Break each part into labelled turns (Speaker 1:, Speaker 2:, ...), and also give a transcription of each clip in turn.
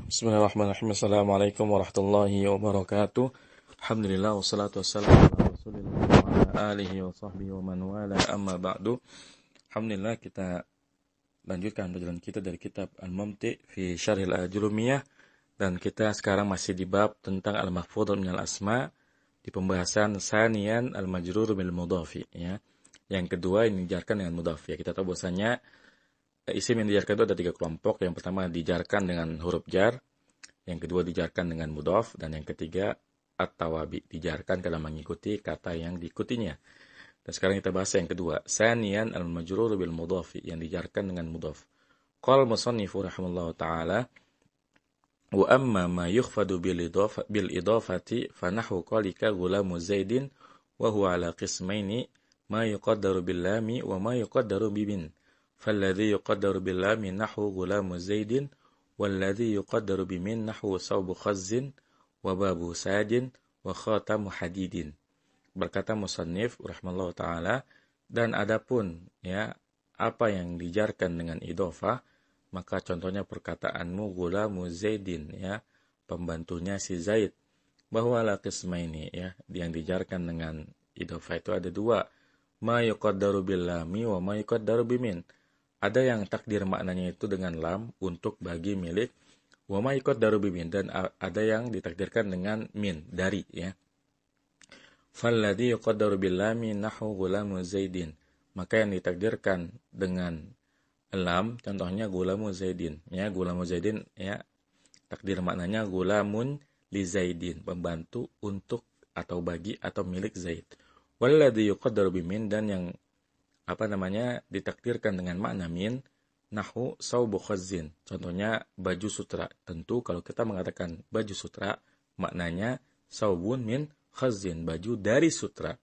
Speaker 1: Bismillahirrahmanirrahim. Assalamualaikum warahmatullahi wabarakatuh. Alhamdulillah wassalatu wassalamu ala Rasulillah wa ala alihi wa sahbihi wa man wala amma ba'du. Alhamdulillah kita lanjutkan perjalanan kita dari kitab Al-Mumti' fi Syarhil Ajurumiyah, dan kita sekarang masih di bab tentang al-mahfudz minal asma di pembahasan saniyan al-majrur bil mudhafi ya. Yang kedua ini dijarkan dengan mudhaf ya. Kita tahu bahwasanya isim yang dijarkan itu ada 3 kelompok. Yang pertama dijarkan dengan huruf jar, yang kedua dijarkan dengan mudhaf, dan yang ketiga at-tawabi, dijarkan karena mengikuti kata yang diikutinya. Dan sekarang kita bahas yang kedua, saniyan al-majrur bil mudhafi, yang dijarkan dengan mudhaf. Qala musannifu rahimallahu taala, wa amma ma yukhfadu bil idafati fa nahwu qalika ghulamu zaidin wa huwa ala qismaini ma yuqaddaru bil lami wa ma yuqaddaru bi bin. فالذي يقدر باللام نحو غلام زيد والذي يقدر بمن نحو صوب خز وباب ساج وخاتم حديد. Berkata musannif rahimallahu taala, dan adapun ya apa yang dijarkan dengan idhofah, maka contohnya perkataanmu gulamu zaidin ya, pembantunya si Zaid, bahwa la qismaini ya, yang dijarkan dengan idhofah itu ada 2, ma yuqaddaru bil lami wa ma yuqaddaru bimin. Ada yang takdir maknanya itu dengan lam untuk bagi milik, wa ma yuqaddaru bimin, dan ada yang ditakdirkan dengan min, dari ya. Falladhi yuqaddaru bil lami nahu gulamu zaidin, maka yang ditakdirkan dengan lam contohnya gulamu zaidin ya, gulamu zaidin ya, takdir maknanya gulamun li zaidin, pembantu untuk atau bagi atau milik Zaid. Walladhi yuqaddaru bimin, dan yang ditakdirkan dengan makna min, nahu saubu khazzin, contohnya baju sutra. Tentu kalau kita mengatakan baju sutra, maknanya saubun min khazzin, baju dari sutra.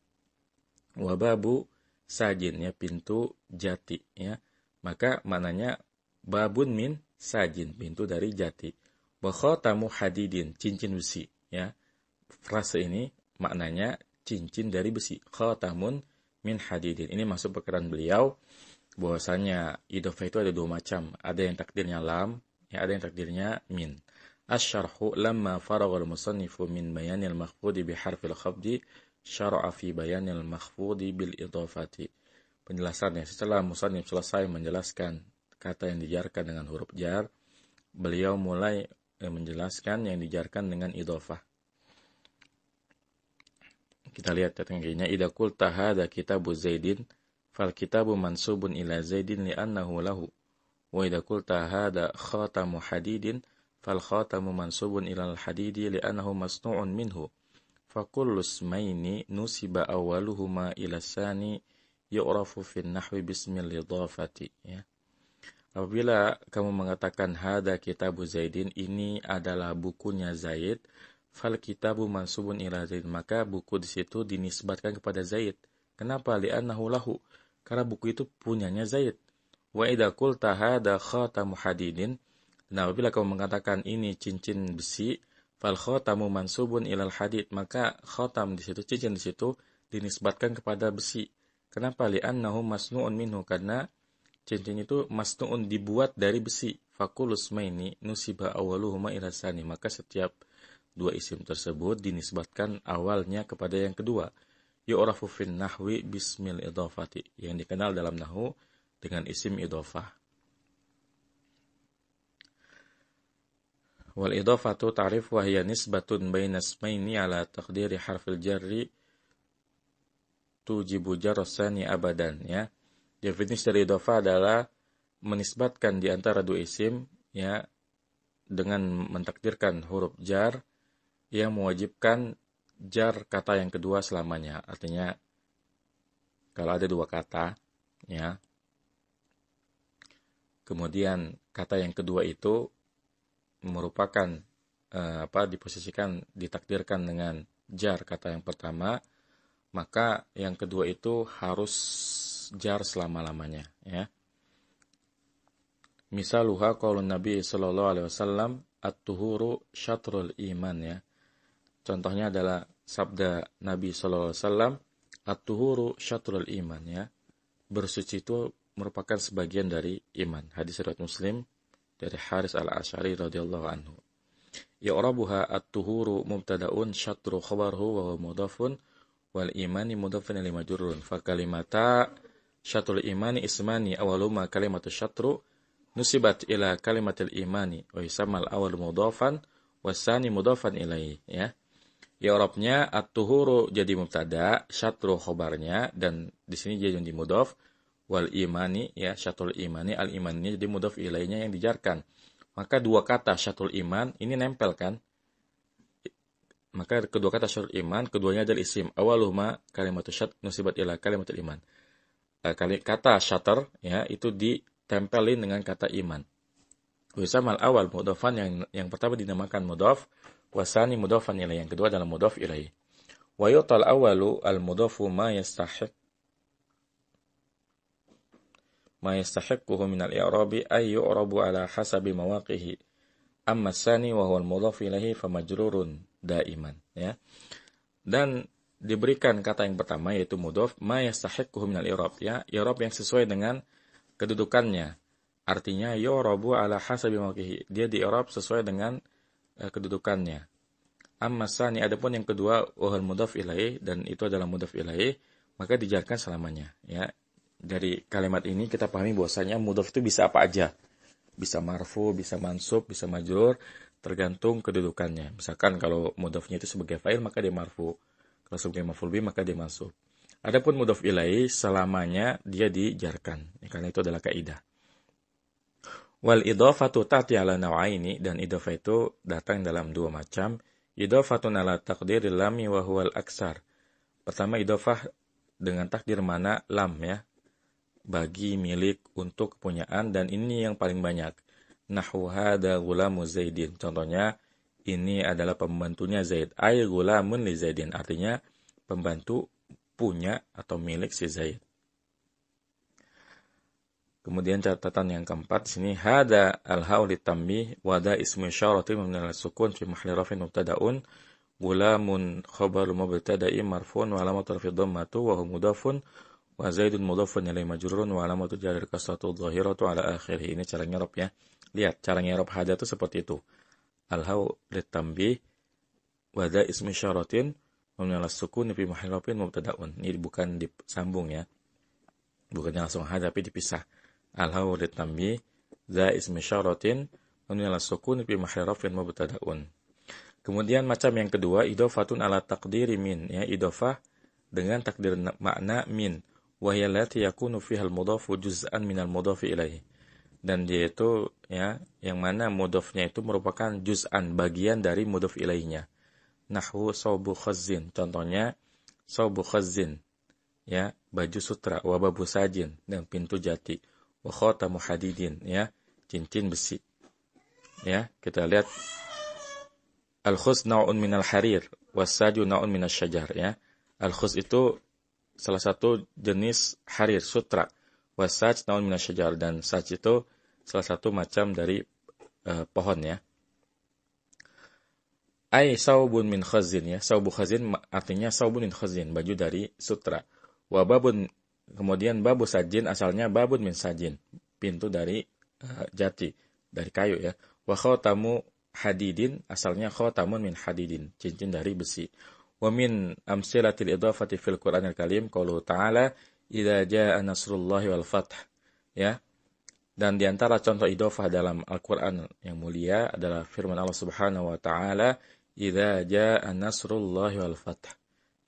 Speaker 1: Wababu sajin ya, pintu jati ya, maka maknanya babun min sajin, pintu dari jati. Wa khatamu hadidin, cincin besi ya. Frase ini maknanya cincin dari besi. Khatamun min hadidin. Ini masuk perkataan beliau bahwasanya idhofah itu ada 2 macam. Ada yang takdirnya lam, ya, ada yang takdirnya min. Asy-syarhu lamma faragha al-musannifu min bayanil makhfudi bi harfil khafdi syara'a fi bayanil makhfudi bil idhofati. Penjelasannya, setelah musannif selesai menjelaskan kata yang dijarkan dengan huruf jar, beliau mulai menjelaskan yang dijarkan dengan idhofah. Kita lihat tengahnya, idza qulta hadza kitabu Zaidin fal kitabu mansubun ila Zaidin li'annahu lahu, wa idza qulta hadza khatamu hadidin fal khatamu mansubun ila al-hadidi li'annahu masnu'un minhu. Fa kullu ismaini nusiba awwaluhuma ila tsani yu'rafu fi an-nahwi bismil idhafati ya. Apabila kamu mengatakan hadza kitabu Zaidin, ini adalah bukunya Zaid, fal kitabu mansubun ila Zaid, maka buku di situ dinisbatkan kepada Zaid. Kenapa? Li'annahu lahu, karena buku itu punyanya Zaid. Wa idza qulta hadza khatamu hadidin, nah apabila kamu mengatakan ini cincin besi, fal khatamu mansubun ilal hadid, maka khatam di situ, cincin di situ dinisbatkan kepada besi. Kenapa? Li'annahu masnu'un minhu, karena cincin itu masnu'un, dibuat dari besi. Faqul usmaini nusiba awwaluhuma ila tsani, maka setiap 2 isim tersebut dinisbatkan awalnya kepada yang kedua. Yu'rafu fin nahwi bismil idhafati, yang dikenal dalam nahwu dengan isim idhafah. Wal idhafatu ta'rif wa hiya nisbatun baina ismaini ala taqdiri harfil jarri tujibu jarrasani abadan ya. Definisi dari idhafah adalah menisbatkan di antara 2 isim ya, dengan mentakdirkan huruf jar yang mewajibkan jar kata yang kedua selamanya. Artinya kalau ada 2 kata ya, kemudian kata yang kedua itu merupakan diposisikan, ditakdirkan dengan jar kata yang pertama, maka yang kedua itu harus jar selama-lamanya ya. Misaluha qaulun Nabi sallallahu alaihi wasallam at-tuhuru syatrul iman ya. Contohnya adalah sabda Nabi sallallahu alaihi wasallam, at-tuhuru syatrul iman ya. Bersuci itu merupakan sebagian dari iman. Hadis riwayat Muslim dari Haris al-Asy'ari radhiyallahu anhu. I'rabuha at-tuhuru mubtada'un syatru khabarhu wa huwa mudhafun wal imani mudhafun ilaihi majrurun. Fa kalimata syatrul imani ismani awaluma kalimatu syatru nusibat ila kalimatil imani wa yusammal awal mudhafan wasani mudhafan ilaihi, ya. I'rabnya at-tuhuru jadi mubtada, syatru khabarnya, dan di sini jadi mudhaf, wal imani, ya, syatrul imani, al imannya jadi mudhaf ilaihinya yang dijarkan. Maka dua kata syatrul iman ini nempel kan? Maka kedua kata syatrul iman, keduanya adalah isim. Awaluhuma kalimatu syat nusibat ila kalimatul iman. Kata syatr, ya, itu ditempelin dengan kata iman. Wisamal awal mudhafan, yang pertama dinamakan mudhaf, wasani mudhafan ilaih, yang kedua adalah mudhaf ilaih. Wa yutal awalu al mudhafu ma yastahiqquhu min al i'rabi ay yu'rabu ala hasabi mawaqihi. Amma tsani wa huwa al mudhaf ilaihi fa majrurun daiman, ya. Dan diberikan kata yang pertama yaitu mudhaf ma yastahiqquhu min al i'rab, ya, i'rab yang sesuai dengan kedudukannya. Artinya yu'rabu ala hasabi mawaqihi, dia di i'rab sesuai dengan kedudukannya. Amma tsani, adapun yang kedua wahal mudhaf ilaih, dan itu adalah mudhaf ilaih, maka dijarkan selamanya, ya. Dari kalimat ini kita pahami bahwasanya mudhaf itu bisa apa aja. Bisa marfu, bisa mansub, bisa majrur, tergantung kedudukannya. Misalkan kalau mudhafnya itu sebagai fa'il maka dia marfu. Kalau sebagai maf'ul bih maka dia mansub. Adapun mudhaf ilaih selamanya dia dijarkan, ya, karena itu adalah kaidah. Wal idhafatu ta'ti ala naw'aini, dan idhafah itu datang dalam dua macam. Idhafatun ala taqdiril lami wa huwal aksar. Pertama idhafah dengan takdir mana lam, ya, bagi, milik, untuk, kepunyaan, dan ini yang paling banyak. Nahwu hadza ghulamu Zaidin. Contohnya ini adalah pembantunya Zaid. Ay ghulamun li Zaidin, artinya pembantu punya atau milik si Zaid. Kemudian catatan yang keempat sini hada al-haul litambi wa da ismu isyaratin mabni ala sukun fi mahalli raf'in mubtada'un gulamun khabaru mubtada'i marfu'un wa alamatu raf'i dhammatu wa huwa mudhafun wa zaidun mudhafun ilaihi majrurun wa alamatu jarri kasratu dhahiratu ala akhirih. Ini cara ngerop, ya. Lihat cara ngerop hada itu seperti itu. Al-haul litambi wa da ismu isyaratin mabni ala sukun fi mahalli raf'in mubtada'un. Ini bukan disambung, ya. Bukannya langsung hada tapi dipisah. Al-hawl litambi za ismi syaratin mabni ala sukun fi mahalli raf'in mubtada'un. Kemudian macam yang kedua idhafatun ala taqdiri min, ya, idhafah dengan takdir makna min wa hiya allati yakunu fiha al-mudhafu juz'an min al-mudhafi ilaihi. Dan dia itu, ya, yang mana mudhafnya itu merupakan juz'an, bagian dari mudhaf ilaihinya. Nahwu saubu khazzin, contohnya saubu khazzin, ya, baju sutra, wa babu sajin, dan pintu jati. Wa khatamu hadidin, ya, cincin besi. Ya, kita lihat al-khuz nau'un minal harir, was-saju nau'un minasy syajar, ya. Al-khuz itu salah satu jenis harir, sutra. Was-saj nau'un minasy syajar, dan saj itu salah satu macam dari pohon, ya. Ai saubun min khazin, ya. Saubu khazin artinya saubun min khazin, baju dari sutra. Wa babun, kemudian babu sajin asalnya babun min sajin, pintu dari jati, dari kayu, ya. Wa khatamu hadidin asalnya khatamun min hadidin, cincin dari besi. Wa min amsilatil idhafati fil Qur'anil Karim qaulu ta'ala idza jaa nasrullahi wal fath, ya. Dan di antara contoh idhafah dalam Al-Qur'an yang mulia adalah firman Allah Subhanahu wa taala idza jaa nasrullahi wal fath,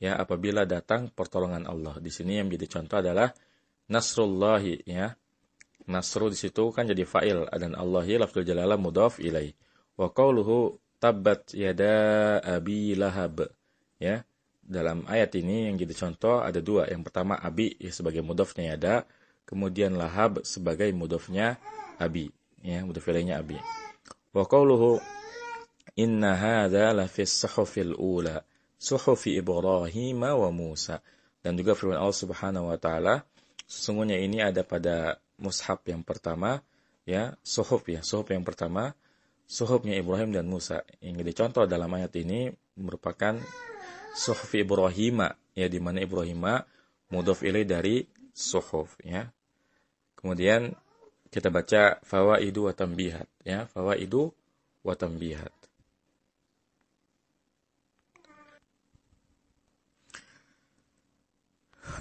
Speaker 1: ya, apabila datang pertolongan Allah. Di sini yang menjadi contoh adalah nasrullahi, ya. Nasru di situ kan jadi fa'il, dan Allahi lafzul jalalah mudhaf ilaih. Wa qauluhu tabbat yada abi lahab, ya. Dalam ayat ini yang jadi contoh ada dua. Yang pertama abi, ya, sebagai mudhafnya yada, kemudian lahab sebagai mudhafnya abi, ya, mudhaf ilaihnya abi. Wa qauluhu inna hadza la fis suhufil ula suhufi Ibrahim wa Musa. Dan juga firman Allah Subhanahu wa taala, sesungguhnya ini ada pada mushaf yang pertama, ya, suhuf, ya, suhuf yang pertama, suhufnya Ibrahim dan Musa. Yang dicontoh dalam ayat ini merupakan suhufi Ibrahim, ya, di mana Ibrahim mudhaf ilaih dari suhuf, ya. Kemudian kita baca fawaidu wa tanbihat, ya, fawaidu wa tanbihat.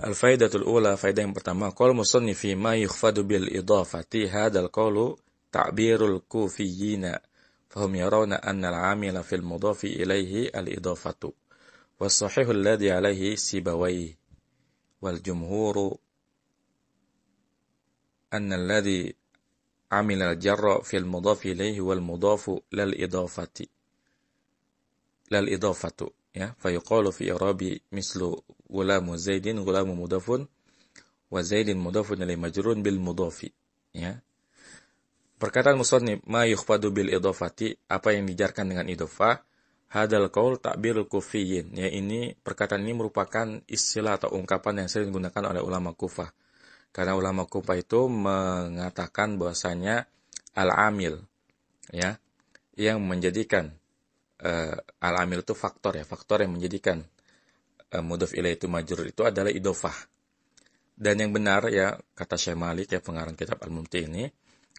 Speaker 1: Al-faidatul ula, faidah yang pertama, qaul musannifi ma yukhfadu bil idafati hadzal qaulu ta'birul kufiyina fahum yarawna anna al-'amila fil mudhafi ilaihi al-idafatu was-sahihu alladhi alaihi Sibawayh wal jumhuru anna alladhi 'amila al-jarra fil mudhafi ilaihi wal mudhafu lal idafatu ya fayuqalu fi i'rabi mislu gulamu zaidin gulamu mudhafun wa zaidin mudhafun ilaihi majrurun bil mudhafi ya. Perkataan musannif ma yukhfadu bil idafati, apa yang dijarkan dengan idhofah, hadal qaul ta'birul kufiyyin, ya ini perkataan ini merupakan istilah atau ungkapan yang sering digunakan oleh ulama Kufah. Karena ulama Kufah itu mengatakan bahwasanya al-amil ya yang menjadikan al-amil itu faktor yang menjadikan mudhaf ilaih itu majrur itu adalah idhofah. Dan yang benar ya kata Syekh Malik ya pengarang kitab Al-Mumti ini,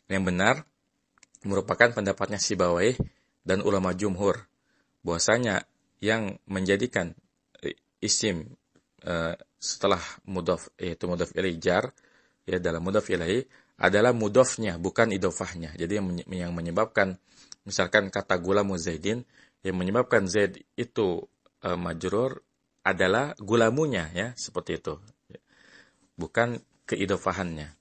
Speaker 1: yang benar merupakan pendapatnya Sibawayh dan ulama jumhur bahwasanya yang menjadikan isim setelah mudhaf yaitu mudhaf ilaih jar ya dalam mudhaf ilaih adalah mudhafnya bukan idhofahnya. Jadi yang menyebabkan misalkan kata gulamu zaidin, yang menyebabkan zaid itu majrur adalah gulamunya ya seperti itu. Bukan keidhofahannya.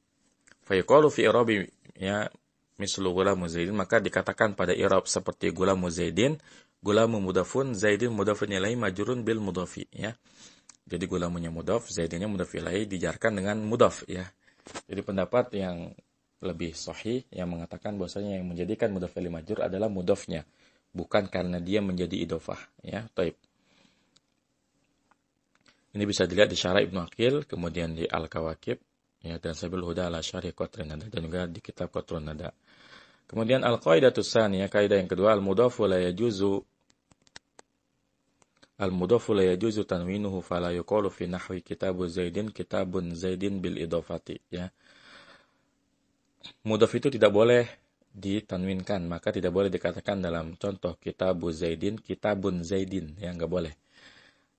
Speaker 1: Fa yuqalu fi i'rabi ya mislu gulamu zaidin, maka dikatakan pada i'rab seperti gulamu zaidin, gulamu mudhafun, zaidin mudhafun ilaihi majrurun bil mudhafi ya. Jadi gulamunya mudhaf, zaidinnya mudhaf ilaihi dijarkan dengan mudhaf ya. Jadi pendapat yang lebih sahih yang mengatakan bahwasanya yang menjadikan mudhaf ilaihi majrur adalah mudhafnya, bukan karena dia menjadi idhofah ya. Taib. Ini bisa dilihat di Syarah Ibnu Aqil, kemudian di Al-Kawakib ya, dan Sabil Huda ala Syarih Qatrun Nada, dan juga di kitab Qatrun Nada. Kemudian al-qaidatus tsaniyah, kaidah yang kedua, al-mudhafu la yajuzu tanwinuhu fala yuqalu fi nahwi kitabun zaidin bil idhafati ya. Mudhaf itu tidak boleh ditanwinkan, maka tidak boleh dikatakan dalam contoh kitabun zaidin ya, enggak boleh.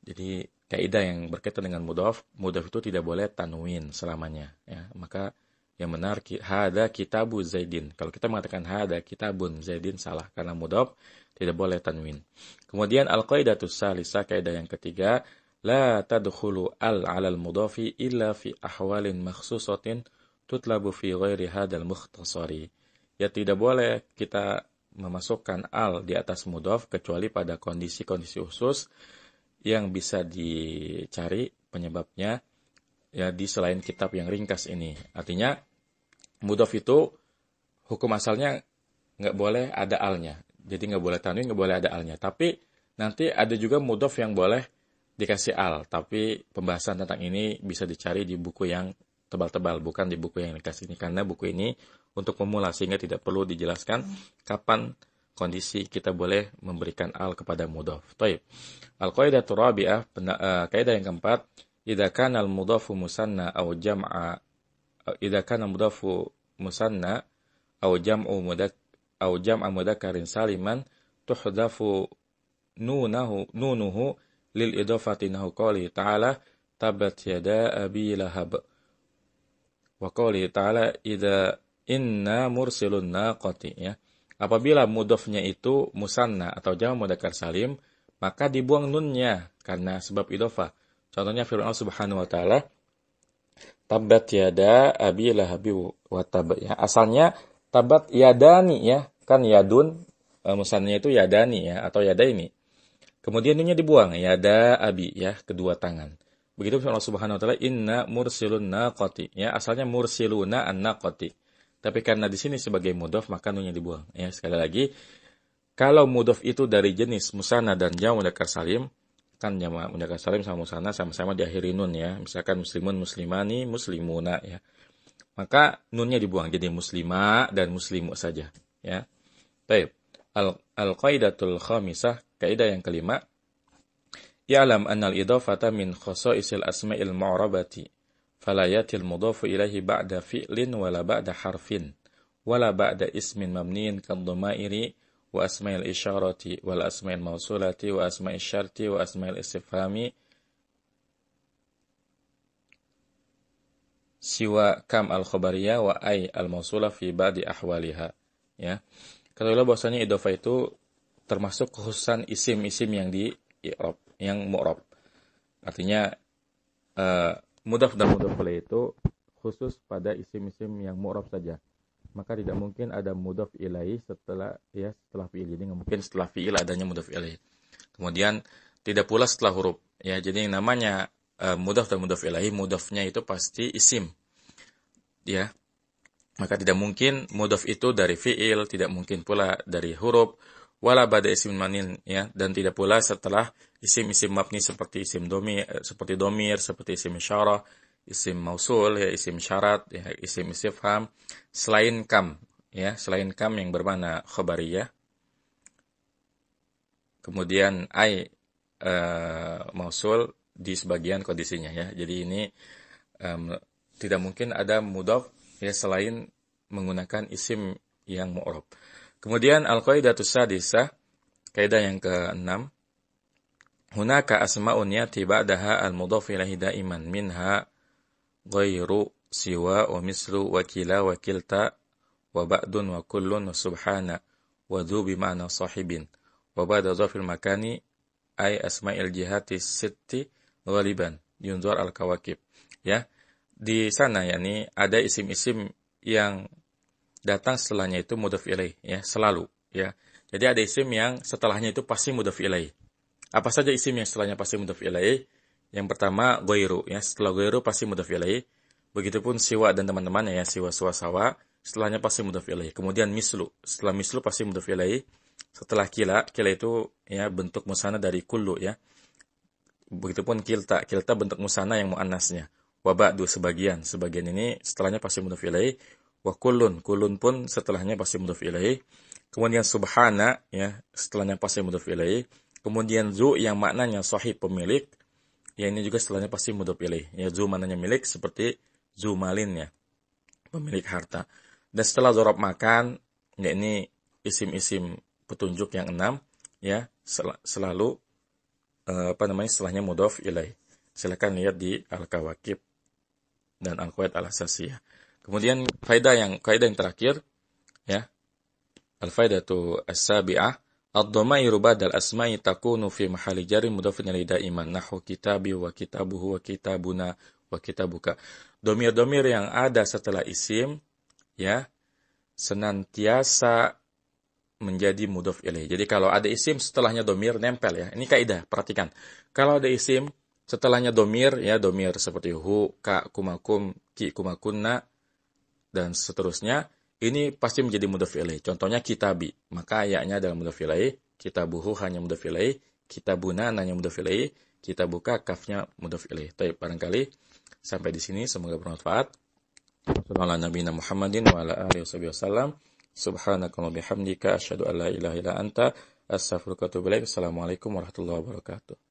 Speaker 1: Jadi kaidah yang berkaitan dengan mudhaf itu tidak boleh tanwin selamanya ya. Maka yang benar hada kitabu zaidin. Kalau kita mengatakan hada kitabun zaidin salah karena mudhaf tidak boleh tanwin. Kemudian al-qaidatus salisah, kaidah yang ketiga, la tadkhulu al-'ala al-mudhafi illa fi ahwalin makhsusatin tutlabu fi ghairi hadal mukhtasari. Ya tidak boleh kita memasukkan al di atas mudhaf kecuali pada kondisi-kondisi khusus yang bisa dicari penyebabnya ya di selain kitab yang ringkas ini. Artinya mudhaf itu hukum asalnya nggak boleh ada alnya. Jadi nggak boleh tanwin, nggak boleh ada alnya. Tapi nanti ada juga mudhaf yang boleh dikasih al. Tapi pembahasan tentang ini bisa dicari di buku yang tebal-tebal, bukan di buku yang ringkas ini. Karena buku ini untuk pemula sehingga tidak perlu dijelaskan kapan kondisi kita boleh memberikan al kepada mudhaf. Baik. Al-qaidatu rabi'ah, kaidah yang keempat, idza kana al-mudhafu musanna aw jam'a aw jam'a mudhakkarin saliman tuhdafu nunuhu lil idafati nahu qali ta'ala tabat yada abi lahab wa qali ta'ala idza inna mursilun naqati ya. Apabila mudhafnya itu musanna atau jama' mudzakkar salim, maka dibuang nunnya karena sebab idhofah. Contohnya firman Allah Subhanahu wa taala, tabat yada abi lahabi wa tab ya. Asalnya tabat yadani ya, kan yadun musannanya itu yadani ya atau yadaini. Kemudian nunnya dibuang, yada abi ya, kedua tangan. Begitu firman Allah Subhanahu wa taala, inna mursilun naqati ya, asalnya mursiluna an-naqati. Tapi karena di sini sebagai mudhaf maka nunnya dibuang. Ya, sekali lagi, kalau mudhaf itu dari jenis musanna dan jama' mudzakkar salim, kan jama' mudzakkar salim sama musanna sama-sama diakhiri nun ya. Misalkan muslimun, muslimani, muslimuna ya. Maka nunnya dibuang jadi muslima dan muslimu saja ya. Baik. Al-qaidatul khamisah, kaidah yang kelima, ya'lam anna al-idhafata min khasa'isil asma'il mu'rabati. فلا يأتي المضاف إليه بعد فعل ولا بعد حرف ولا بعد اسم مبني كالضمائر وأسماء الإشارة والأسماء الموصولة وأسماء الشرط وأسماء الاستفهام siwa kam al-khabariyah wa ay al-mausula fi ba'di ahwaliha. Ya. Ketahuilah bahwasanya idhofah itu termasuk kekhususan isim-isim yang di i'rab, yang mu'rab. Artinya mudhaf dan mudhaf ilaih itu khusus pada isim-isim yang mu'rab saja. Maka tidak mungkin ada mudhaf ilaih setelah fi'il. Jadi nggak mungkin setelah fi'il adanya mudhaf ilaih. Kemudian tidak pula setelah huruf. Ya, jadi yang namanya mudhaf dan mudhaf ilaih, mudhafnya itu pasti isim. Ya. Maka tidak mungkin mudhaf itu dari fi'il, tidak mungkin pula dari huruf, wala ba'da isim manin, ya, dan tidak pula setelah isim-isim mabni seperti isim domir, seperti isim isyarah, isim mausul, ya, isim syarat, ya, isim istifham, selain kam yang bermakna khabariyah. Kemudian ai mausul di sebagian kondisinya, ya. Jadi ini tidak mungkin ada mudhaf, ya, selain menggunakan isim yang mu'rab. Kemudian al-qaidatus sadisah, kaidah yang ke-6, hunaka asma'un yati ba'daha al-mudhaf ilaihi daiman minha ghairu siwa wa mislu wa kila wa kilta wa ba'dun wa kullun wa subhana wa dhu bima'na sahibin wa ba'da dhafil makani ay asma'il jihati sitti ghaliban yunzar al-kawakib. Ya, di sana yakni ada isim-isim yang datang setelahnya itu mudhaf ilaih, ya, selalu, ya. Jadi ada isim yang setelahnya itu pasti mudhaf ilaih. Apa saja isim yang setelahnya pasti mudhaf ilaih? Yang pertama ghairu, ya, setelah ghairu pasti mudhaf ilaih. Begitupun siwa dan teman-temannya, ya, siwa, suwa, sawa, setelahnya pasti mudhaf ilaih. Kemudian mislu, setelah mislu pasti mudhaf ilaih. Setelah kila itu, ya, bentuk musanna dari kullu, ya. Begitupun kilta bentuk musanna yang muannasnya. Wa ba'du, sebagian ini setelahnya pasti mudhaf ilaih. Wa kullun pun setelahnya pasti mudhaf ilaih. Kemudian subhana, ya, setelahnya pasti mudhaf ilaih. Kemudian zu yang maknanya sahib, pemilik, ya, ini juga setelahnya pasti mudhaf ilaih. Ya, zu maknanya milik seperti zu malin, ya, pemilik harta. Dan setelah dzaraf makan, ya, ini isim-isim petunjuk yang 6, ya, selalu setelahnya mudhaf ilaih. Silakan lihat di Al-Kawakib dan Al-Qawaid Al-Asasiyah. Kemudian kaidah yang terakhir, ya, al-faidatu as-sabi'ah, ad-dhamairu ba'dal asma'i takunu fi mahalli jarri mudhafun ilaihi daiman nahwu kitabi wa kitabuhu wa kitabuna wa kitabuka. Dhamir-dhamir yang ada setelah isim, ya, senantiasa menjadi mudhaf ilaih. Jadi kalau ada isim setelahnya dhamir nempel, ya. Ini kaidah, perhatikan. Kalau ada isim setelahnya dhamir, ya, dhamir seperti hu, ka, kumakum, ki, kumakunna, dan seterusnya, ini pasti menjadi mudhaf ilaih. Contohnya kitabi, maka ayatnya adalah mudhaf ilaih, kitabuhu hanya mudhaf ilaih, kitabuna hanya mudhaf ilaih, kitabuka kafnya mudhaf ilaih. Baik, barangkali sampai di sini, semoga bermanfaat. Sallallahu nabiyana Muhammadin wa ala alihi wasallam. Subhanakallahumma bihamdika asyhadu an la ilaha illa anta astaghfiruka wa atubu ilaik. Assalamualaikum warahmatullahi wabarakatuh.